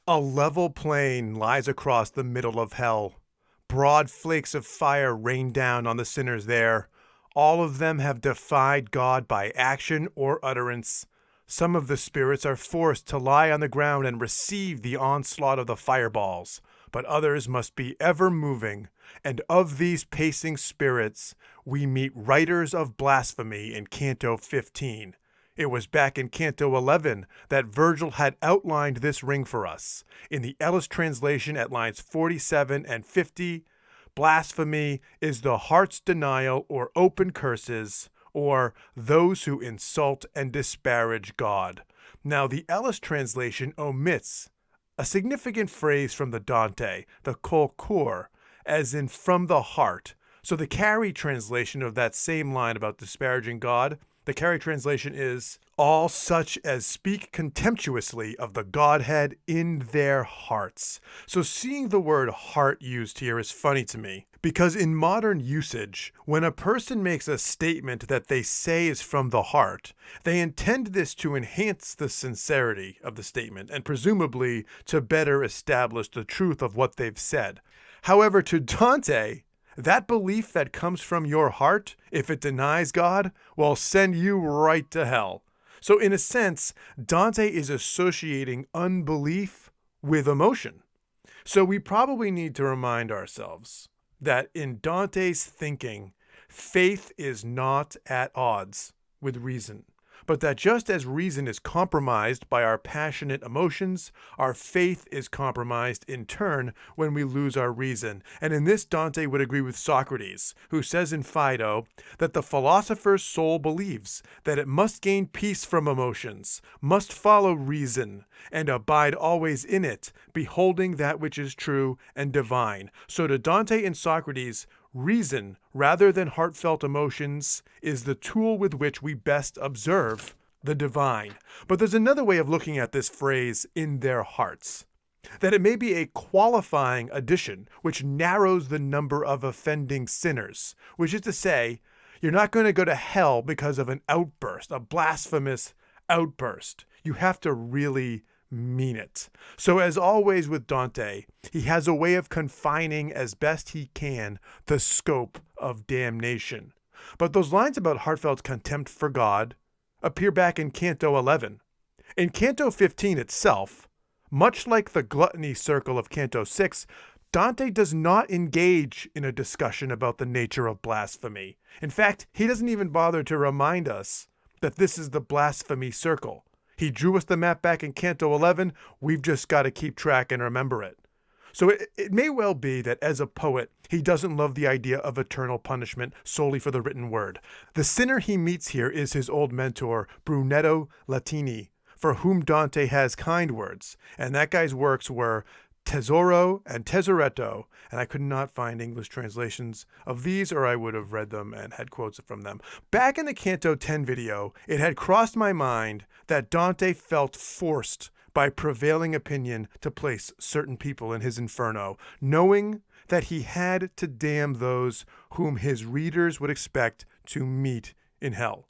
A level plain lies across the middle of hell. Broad flakes of fire rain down on the sinners there. All of them have defied God by action or utterance. Some of the spirits are forced to lie on the ground and receive the onslaught of the fireballs, but others must be ever moving. And of these pacing spirits, we meet writers of blasphemy in Canto 15. It was back in Canto 11 that Virgil had outlined this ring for us. In the Ellis translation at lines 47 and 50, blasphemy is the heart's denial or open curses, or those who insult and disparage God. Now, the Ellis translation omits a significant phrase from the Dante, the col cor, as in from the heart. So the Cary translation of that same line about disparaging God, the Cary translation is, all such as speak contemptuously of the Godhead in their hearts. So seeing the word heart used here is funny to me, because in modern usage, when a person makes a statement that they say is from the heart, they intend this to enhance the sincerity of the statement and presumably to better establish the truth of what they've said. However, to Dante, that belief that comes from your heart, if it denies God, will send you right to hell. So in a sense, Dante is associating unbelief with emotion. So we probably need to remind ourselves that in Dante's thinking, faith is not at odds with reason, but that just as reason is compromised by our passionate emotions, our faith is compromised in turn when we lose our reason. And in this, Dante would agree with Socrates, who says in Phaedo that the philosopher's soul believes that it must gain peace from emotions, must follow reason, and abide always in it, beholding that which is true and divine. So to Dante and Socrates, reason, rather than heartfelt emotions, is the tool with which we best observe the divine. But there's another way of looking at this phrase, in their hearts, that it may be a qualifying addition which narrows the number of offending sinners, which is to say, you're not going to go to hell because of an outburst, a blasphemous outburst. You have to really mean it. So as always with Dante, he has a way of confining as best he can the scope of damnation. But those lines about heartfelt contempt for God appear back in Canto 11. In Canto 15 itself, much like the gluttony circle of Canto 6, Dante does not engage in a discussion about the nature of blasphemy. In fact, he doesn't even bother to remind us that this is the blasphemy circle. He drew us the map back in Canto 11. We've just got to keep track and remember it. So it may well be that as a poet, he doesn't love the idea of eternal punishment solely for the written word. The sinner he meets here is his old mentor, Brunetto Latini, for whom Dante has kind words. And that guy's works were Tesoro and Tesoretto, and I could not find English translations of these, or I would have read them and had quotes from them. Back in the Canto 10 video, it had crossed my mind that Dante felt forced by prevailing opinion to place certain people in his Inferno, knowing that he had to damn those whom his readers would expect to meet in hell.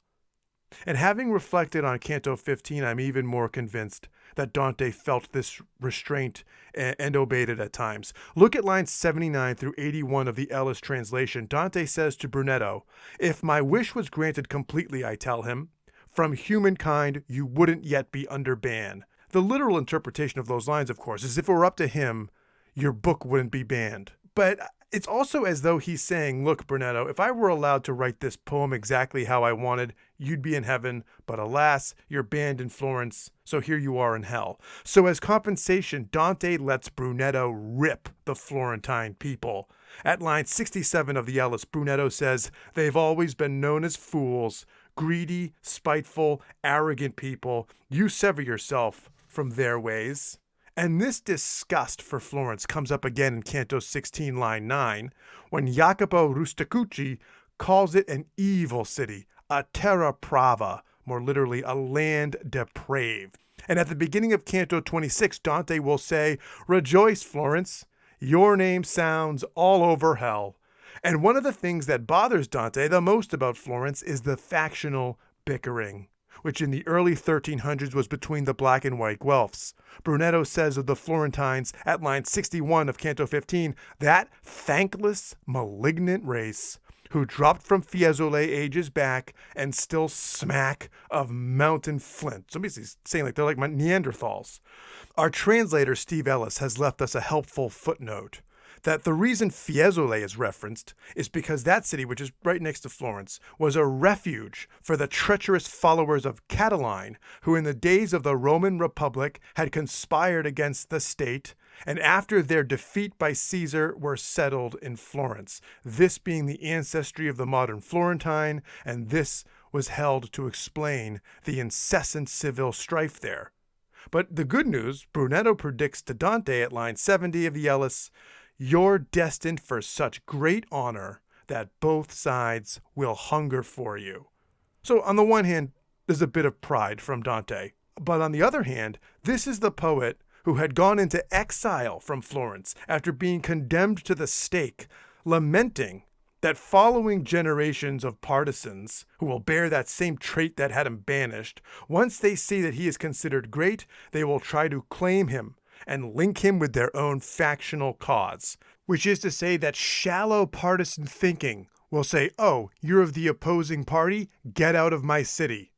And having reflected on Canto 15, I'm even more convinced that Dante felt this restraint and obeyed it at times. Look at lines 79 through 81 of the Ellis translation. Dante says to Brunetto, "If my wish was granted completely, I tell him, from humankind you wouldn't yet be under ban." The literal interpretation of those lines, of course, is if it were up to him, your book wouldn't be banned. But it's also as though he's saying, look, Brunetto, if I were allowed to write this poem exactly how I wanted, you'd be in heaven, but alas, you're banned in Florence, so here you are in hell. So as compensation, Dante lets Brunetto rip the Florentine people. At line 67 of the Ellis, Brunetto says, "They've always been known as fools, greedy, spiteful, arrogant people. You sever yourself from their ways." And this disgust for Florence comes up again in Canto 16, line 9, when Jacopo Rusticucci calls it an evil city, a terra prava, more literally a land depraved. And at the beginning of Canto 26, Dante will say, "Rejoice, Florence, your name sounds all over hell." And one of the things that bothers Dante the most about Florence is the factional bickering. which in the early 1300s was between the black and white Guelphs. Brunetto says of the Florentines at line 61 of Canto 15, that thankless, malignant race who dropped from Fiesole ages back and still smack of mountain flint. Somebody's saying like they're like Neanderthals. Our translator, Steve Ellis, has left us a helpful footnote that the reason Fiesole is referenced is because that city, which is right next to Florence, was a refuge for the treacherous followers of Catiline, who in the days of the Roman Republic had conspired against the state, and after their defeat by Caesar were settled in Florence, this being the ancestry of the modern Florentine, and this was held to explain the incessant civil strife there. But the good news, Brunetto predicts to Dante at line 70 of the Ellis, "You're destined for such great honor that both sides will hunger for you." So on the one hand, there's a bit of pride from Dante. But on the other hand, this is the poet who had gone into exile from Florence after being condemned to the stake, lamenting that following generations of partisans who will bear that same trait that had him banished, once they see that he is considered great, they will try to claim him and link him with their own factional cause, which is to say that shallow partisan thinking will say, "Oh, you're of the opposing party? Get out of my city.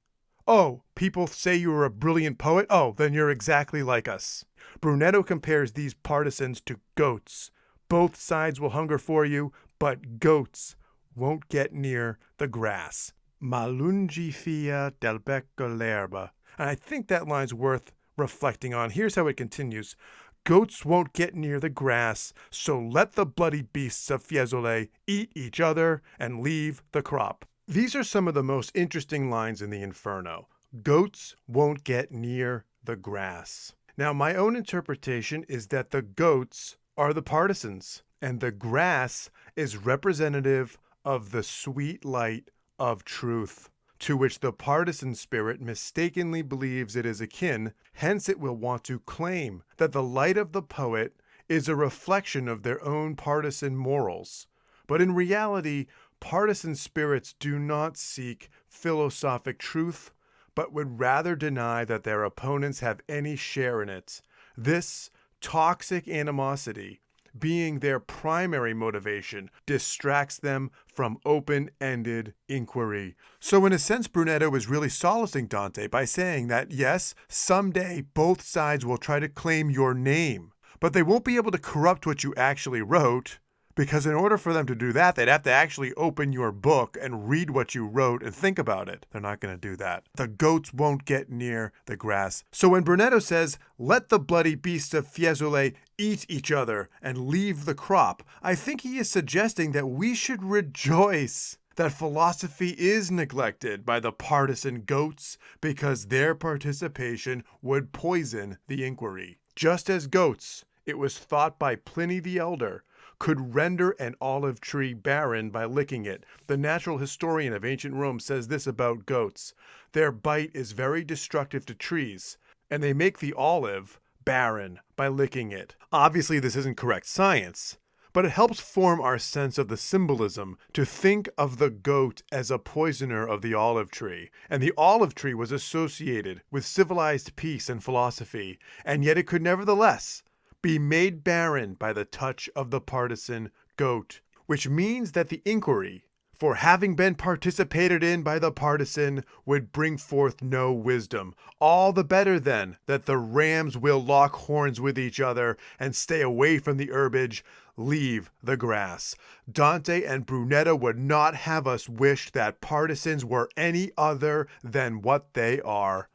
Oh, people say you're a brilliant poet? Oh, then you're exactly like us." Brunetto compares these partisans to goats. Both sides will hunger for you, but goats won't get near the grass. Ma lungi fia del becco l'erba. And I think that line's worth reflecting on. Here's how it continues. "Goats won't get near the grass, so let the bloody beasts of Fiesole eat each other and leave the crop." These are some of the most interesting lines in the Inferno. Goats won't get near the grass. Now, my own interpretation is that the goats are the partisans, and the grass is representative of the sweet light of truth, to which the partisan spirit mistakenly believes it is akin. Hence it will want to claim that the light of the poet is a reflection of their own partisan morals. But in reality, partisan spirits do not seek philosophic truth, but would rather deny that their opponents have any share in it. This toxic animosity, being their primary motivation, distracts them from open-ended inquiry. So in a sense, Brunetto is really solacing Dante by saying that, yes, someday both sides will try to claim your name, but they won't be able to corrupt what you actually wrote, because in order for them to do that, they'd have to actually open your book and read what you wrote and think about it. They're not going to do that. The goats won't get near the grass. So when Brunetto says, "Let the bloody beasts of Fiesole eat each other and leave the crop," I think he is suggesting that we should rejoice that philosophy is neglected by the partisan goats because their participation would poison the inquiry. Just as goats, it was thought by Pliny the Elder, could render an olive tree barren by licking it. The natural historian of ancient Rome says this about goats: "Their bite is very destructive to trees, and they make the olive barren by licking it." Obviously, this isn't correct science, but it helps form our sense of the symbolism to think of the goat as a poisoner of the olive tree. And the olive tree was associated with civilized peace and philosophy, and yet it could nevertheless be made barren by the touch of the partisan goat, which means that the inquiry, for having been participated in by the partisan, would bring forth no wisdom. All the better then that the rams will lock horns with each other and stay away from the herbage, leave the grass. Dante and Brunetto would not have us wish that partisans were any other than what they are.